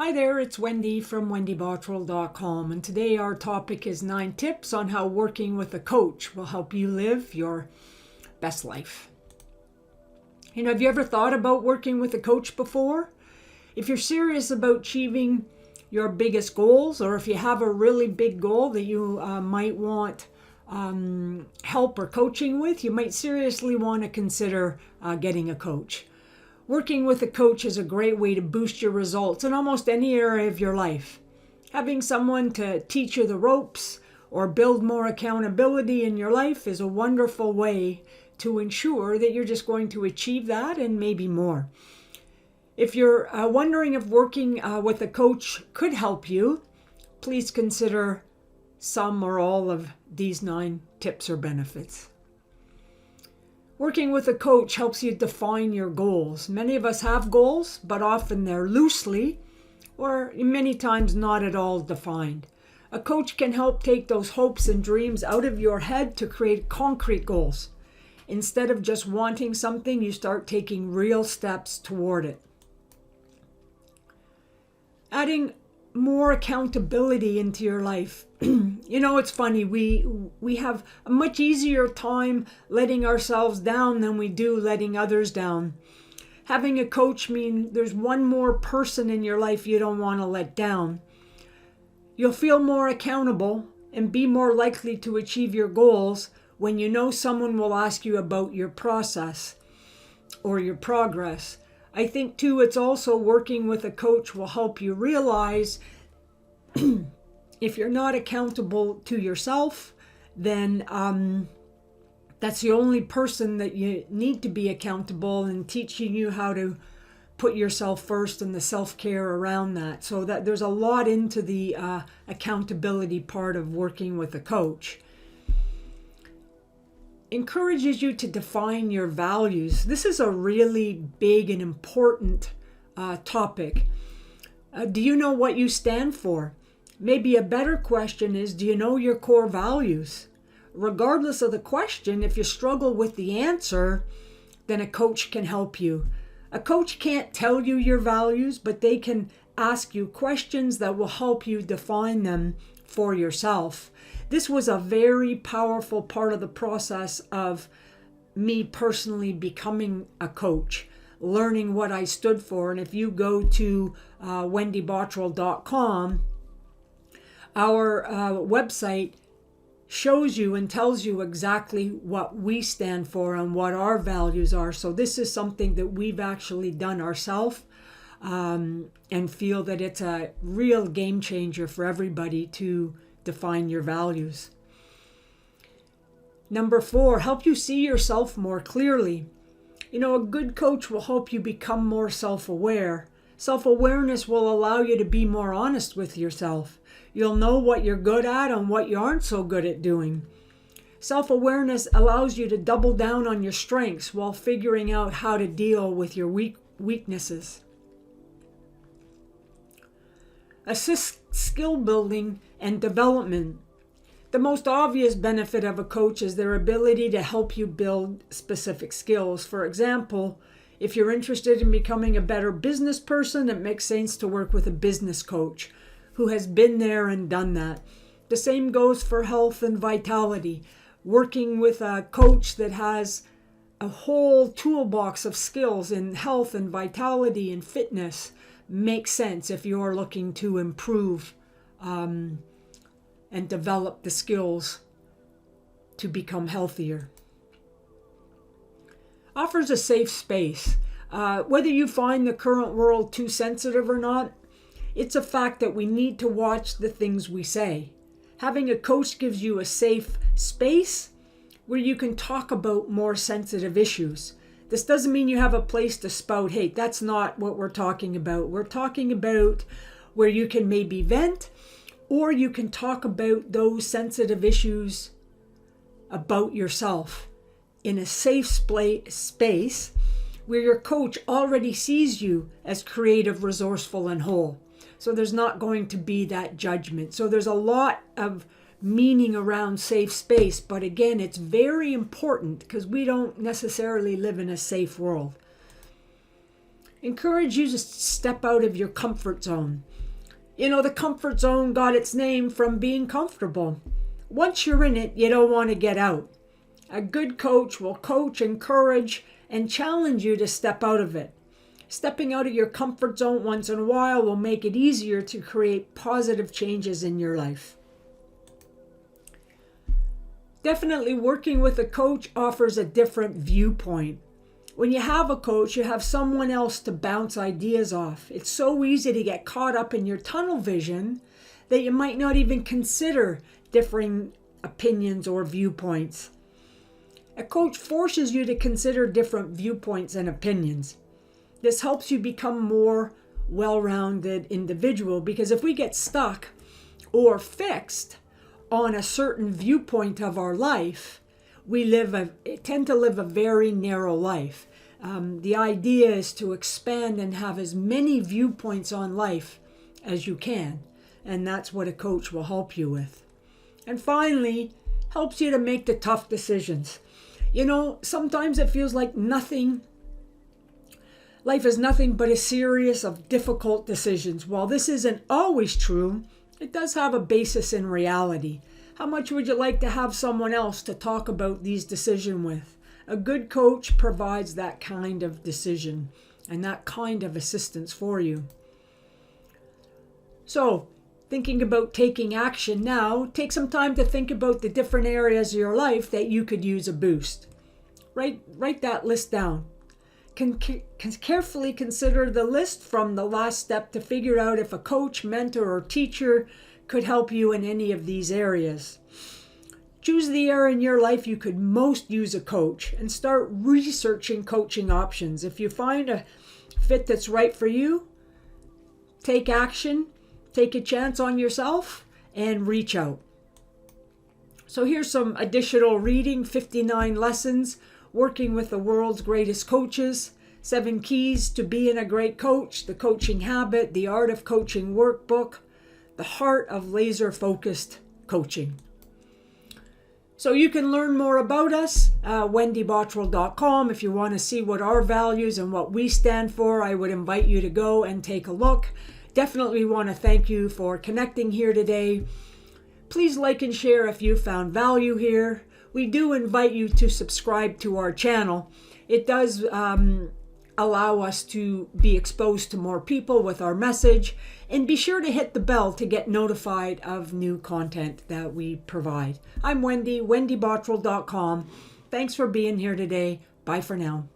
Hi there, it's Wendy from wendybottrell.com, and today our topic is 9 tips on how working with a coach will help you live your best life. Have you ever thought about working with a coach before? If you're serious about achieving your biggest goals, or if you have a really big goal that you might want help or coaching with, you might seriously want to consider getting a coach. Working with a coach is a great way to boost your results in almost any area of your life. Having someone to teach you the ropes or build more accountability in your life is a wonderful way to ensure that you're just going to achieve that and maybe more. If you're wondering if working with a coach could help you, please consider some or all of these 9 tips or benefits. Working with a coach helps you define your goals. Many of us have goals, but often they're loosely or many times not at all defined. A coach can help take those hopes and dreams out of your head to create concrete goals. Instead of just wanting something, you start taking real steps toward it. Adding more accountability into your life. It's funny, we have a much easier time letting ourselves down than we do letting others down. Having a coach means there's one more person in your life you don't want to let down. You'll feel more accountable and be more likely to achieve your goals when you know someone will ask you about your process or your progress. I think too, it's also working with a coach will help you realize if you're not accountable to yourself, then that's the only person that you need to be accountable, and teaching you how to put yourself first and the self-care around that. So that there's a lot into the accountability part of working with a coach. Encourages you to define your values. This is a really big and important topic. Do you know what you stand for? Maybe a better question is, do you know your core values? Regardless of the question, if you struggle with the answer, then a coach can help you. A coach can't tell you your values, but they can ask you questions that will help you define them for yourself. This was a very powerful part of the process of me personally becoming a coach, learning what I stood for. And if you go to wendybottrell.com, our website shows you and tells you exactly what we stand for and what our values are. So this is something that we've actually done ourselves and feel that it's a real game changer for everybody to define your values. Number 4, help you see yourself more clearly. A good coach will help you become more self-aware. Self-awareness will allow you to be more honest with yourself. You'll know what you're good at and what you aren't so good at doing. Self-awareness allows you to double down on your strengths while figuring out how to deal with your weaknesses. Assist skill building and development. The most obvious benefit of a coach is their ability to help you build specific skills. For example, if you're interested in becoming a better business person, it makes sense to work with a business coach who has been there and done that. The same goes for health and vitality. Working with a coach that has a whole toolbox of skills in health and vitality and fitness makes sense if you're looking to improve and develop the skills to become healthier. Offers a safe space. Whether you find the current world too sensitive or not, it's a fact that we need to watch the things we say. Having a coach gives you a safe space where you can talk about more sensitive issues. This doesn't mean you have a place to spout hate. That's not what we're talking about. We're talking about where you can maybe vent, or you can talk about those sensitive issues about yourself in a safe space where your coach already sees you as creative, resourceful, and whole. So there's not going to be that judgment. So there's a lot of meaning around safe space, but again, it's very important because we don't necessarily live in a safe world. encourage you to step out of your comfort zone. You know, the comfort zone got its name from being comfortable. Once you're in it, you don't want to get out. A good coach will coach, encourage, and challenge you to step out of it. Stepping out of your comfort zone once in a while will make it easier to create positive changes in your life. Definitely working with a coach offers a different viewpoint. When you have a coach, you have someone else to bounce ideas off. It's so easy to get caught up in your tunnel vision that you might not even consider differing opinions or viewpoints. A coach forces you to consider different viewpoints and opinions. This helps you become more well-rounded individual, because if we get stuck or fixed on a certain viewpoint of our life, we tend to live a very narrow life. The idea is to expand and have as many viewpoints on life as you can, and that's what a coach will help you with. And finally, helps you to make the tough decisions. You know, sometimes it feels like life is nothing but a series of difficult decisions. While this isn't always true, it does have a basis in reality. How much would you like to have someone else to talk about these decisions with? A good coach provides that kind of decision and that kind of assistance for you. So, thinking about taking action now, take some time to think about the different areas of your life that you could use a boost. Write that list down. Carefully consider the list from the last step to figure out if a coach, mentor, or teacher could help you in any of these areas. Choose the area in your life you could most use a coach and start researching coaching options. If you find a fit that's right for you, take action, take a chance on yourself, and reach out. So here's some additional reading: 59 lessons, working with the world's greatest coaches, 7 keys to being a great coach, the coaching habit, the art of coaching workbook, the heart of laser-focused coaching. So you can learn more about us, wendybottrell.com. If you want to see what our values and what we stand for, I would invite you to go and take a look. Definitely want to thank you for connecting here today. Please like and share if you found value here. We do invite you to subscribe to our channel. It does allow us to be exposed to more people with our message. And be sure to hit the bell to get notified of new content that we provide. I'm Wendy, wendybottrell.com. Thanks for being here today. Bye for now.